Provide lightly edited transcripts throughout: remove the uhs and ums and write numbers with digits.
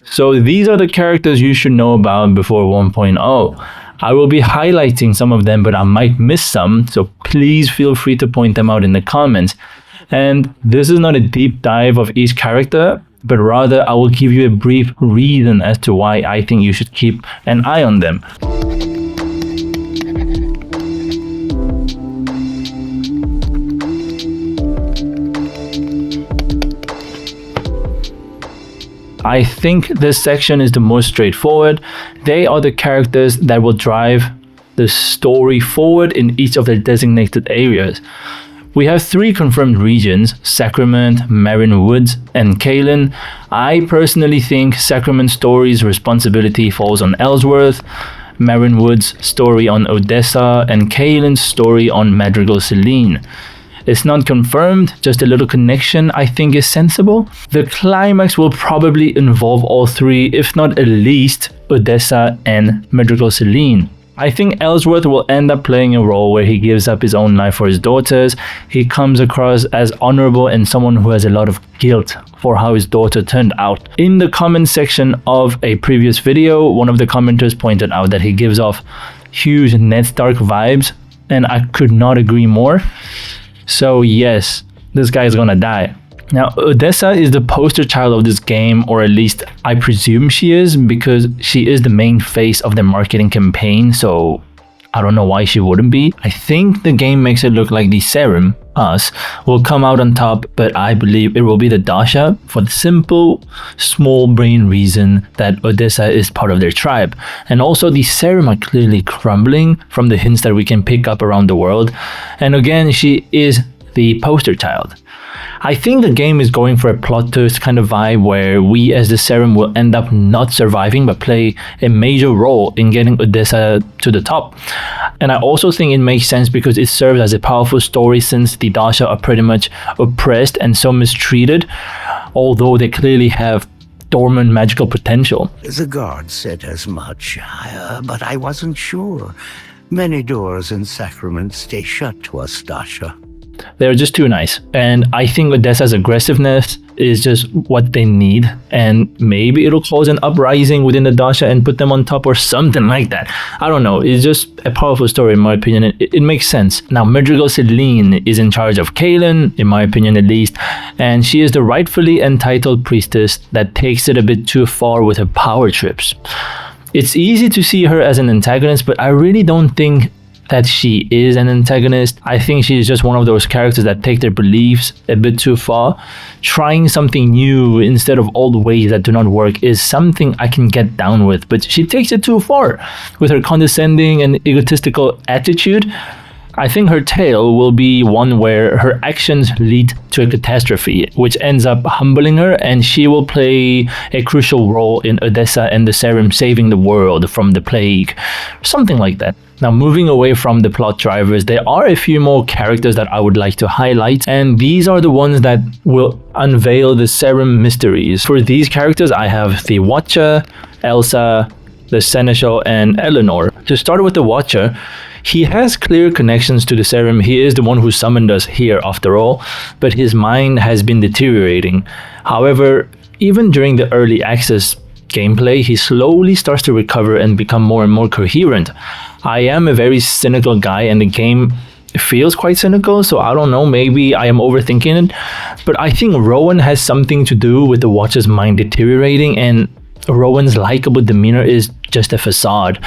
So these are the characters you should know about before 1.0. I will be highlighting some of them, but I might miss some, so please feel free to point them out in the comments. And this is not a deep dive of each character, but rather I will give you a brief reason as to why I think you should keep an eye on them. I think this section is the most straightforward. They are the characters that will drive the story forward in each of their designated areas. We have 3 confirmed regions: Sacrament, Marin Woods, and Kalen. I personally think Sacrament's story's responsibility falls on Ellsworth, Marin Woods' story on Odessa, and Kalen's story on Madrigal Selene. It's not confirmed, just a little connection I think is sensible. The climax will probably involve all 3, if not at least Odessa and Madrigal Selene. I think Ellsworth will end up playing a role where he gives up his own life for his daughters. He comes across as honorable and someone who has a lot of guilt for how his daughter turned out. In the comment section of a previous video, one of the commenters pointed out that he gives off huge Ned Stark vibes, and I could not agree more. So yes, this guy is gonna die. Now, Odessa is the poster child of this game, or at least I presume she is, because she is the main face of the marketing campaign, so I don't know why she wouldn't be. I think the game makes it look like the serum, us, will come out on top, but I believe it will be the Dasha for the simple, small brain reason that Odessa is part of their tribe. And also the serum are clearly crumbling from the hints that we can pick up around the world. And again, she is the poster child. I think the game is going for a plot twist kind of vibe where we as the serum will end up not surviving but play a major role in getting Odessa to the top. And I also think it makes sense because it serves as a powerful story since the Dasha are pretty much oppressed and so mistreated, although they clearly have dormant magical potential. The guard said as much, but I wasn't sure. Many doors in Sacrament stay shut to us, Dasha. They're just too nice, and I think Odessa's aggressiveness is just what they need, and maybe it'll cause an uprising within the Dasha and put them on top or something like that. I don't know, it's just a powerful story in my opinion. It makes sense. Now, Madrigal Selene is in charge of Kalen, in my opinion at least, and she is the rightfully entitled priestess that takes it a bit too far with her power trips. It's easy to see her as an antagonist, but I really don't think that she is an antagonist. I think she is just one of those characters that take their beliefs a bit too far. Trying something new instead of old ways that do not work is something I can get down with, but she takes it too far with her condescending and egotistical attitude. I think her tale will be one where her actions lead to a catastrophe, which ends up humbling her, and she will play a crucial role in Odessa and the serum saving the world from the plague. Something like that. Now, moving away from the plot drivers, there are a few more characters that I would like to highlight, and these are the ones that will unveil the serum mysteries. For these characters, I have the Watcher, Elsa, the Seneschal, and Eleanor. To start with the Watcher, he has clear connections to the serum. He is the one who summoned us here after all, but his mind has been deteriorating. However, even during the early access gameplay, he slowly starts to recover and become more and more coherent. I am a very cynical guy and the game feels quite cynical, so I don't know, maybe I am overthinking it, but I think Rowan has something to do with the Watcher's mind deteriorating, and Rowan's likable demeanor is just a facade.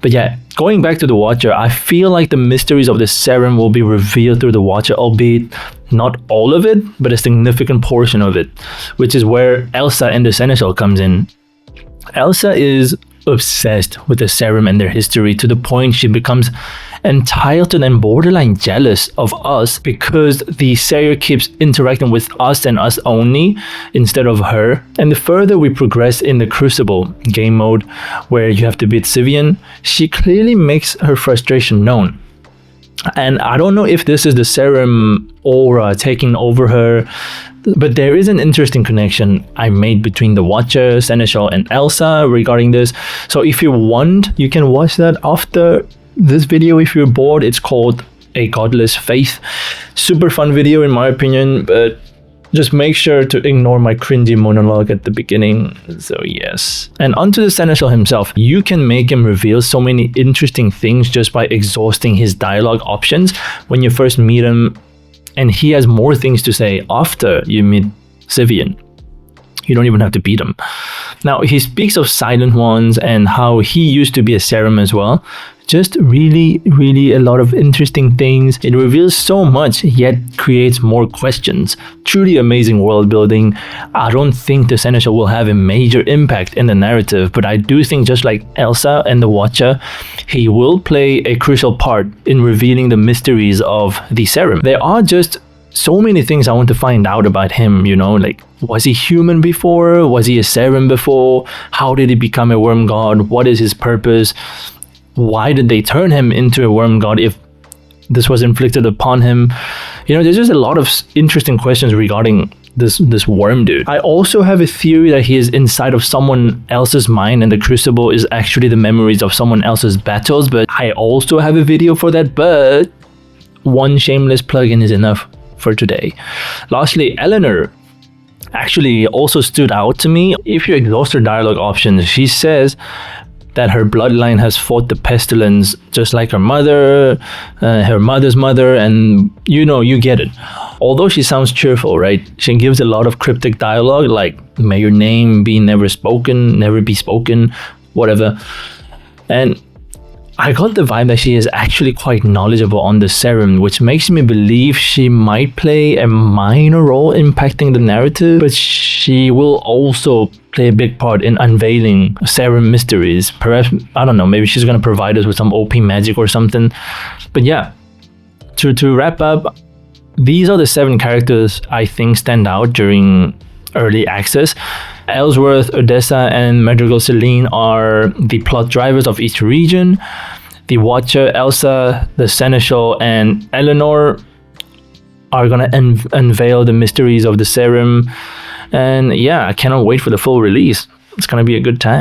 But yeah, going back to the Watcher, I feel like the mysteries of the serum will be revealed through the Watcher, albeit not all of it, but a significant portion of it, which is where Elsa and the Seneschal comes in. Elsa is obsessed with the serum and their history to the point she becomes entitled and borderline jealous of us because the Sayer keeps interacting with us and us only instead of her. And the further we progress in the Crucible game mode, where you have to beat Sivian, she clearly makes her frustration known. And I don't know if this is the serum aura taking over her, but there is an interesting connection I made between the Watcher, Seneschal, and Elsa regarding this. So if you want, you can watch that after this video if you're bored. It's called A Godless Faith. Super fun video in my opinion, but Just make sure to ignore my cringy monologue at the beginning. So yes. And onto the Seneschal himself. You can make him reveal so many interesting things just by exhausting his dialogue options when you first meet him, and he has more things to say after you meet Sivian. You don't even have to beat him. Now, he speaks of Silent Ones and how he used to be a serum as well. Just really, really a lot of interesting things. It reveals so much, yet creates more questions. Truly amazing world building. I don't think the Seneschal will have a major impact in the narrative, but I do think, just like Elsa and the Watcher, he will play a crucial part in revealing the mysteries of the serum. There are just so many things I want to find out about him, you know, like, was he human before? Was he a serum before? How did he become a worm god? What is his purpose? Why did they turn him into a worm god if this was inflicted upon him? You know, there's just a lot of interesting questions regarding this worm dude. I also have a theory that he is inside of someone else's mind, and the crucible is actually the memories of someone else's battles, but I also have a video for that, but one shameless plugin is enough for today. Lastly, Eleanor actually also stood out to me. If you exhaust her dialogue options, she says that her bloodline has fought the pestilence just like her mother, her mother's mother, and you know, you get it. Although she sounds cheerful, right? She gives a lot of cryptic dialogue like, may your name be never spoken, never be spoken, whatever. And I got the vibe that she is actually quite knowledgeable on the serum, which makes me believe she might play a minor role impacting the narrative, but she will also play a big part in unveiling serum mysteries. Perhaps, I don't know, maybe she's gonna provide us with some OP magic or something. But yeah, to wrap up, these are the 7 characters I think stand out during early access. Ellsworth, Odessa, and Madrigal Celine are the plot drivers of each region. The Watcher, Elsa, the Seneschal, and Eleanor are gonna unveil the mysteries of the serum. And yeah, I cannot wait for the full release. It's gonna be a good time.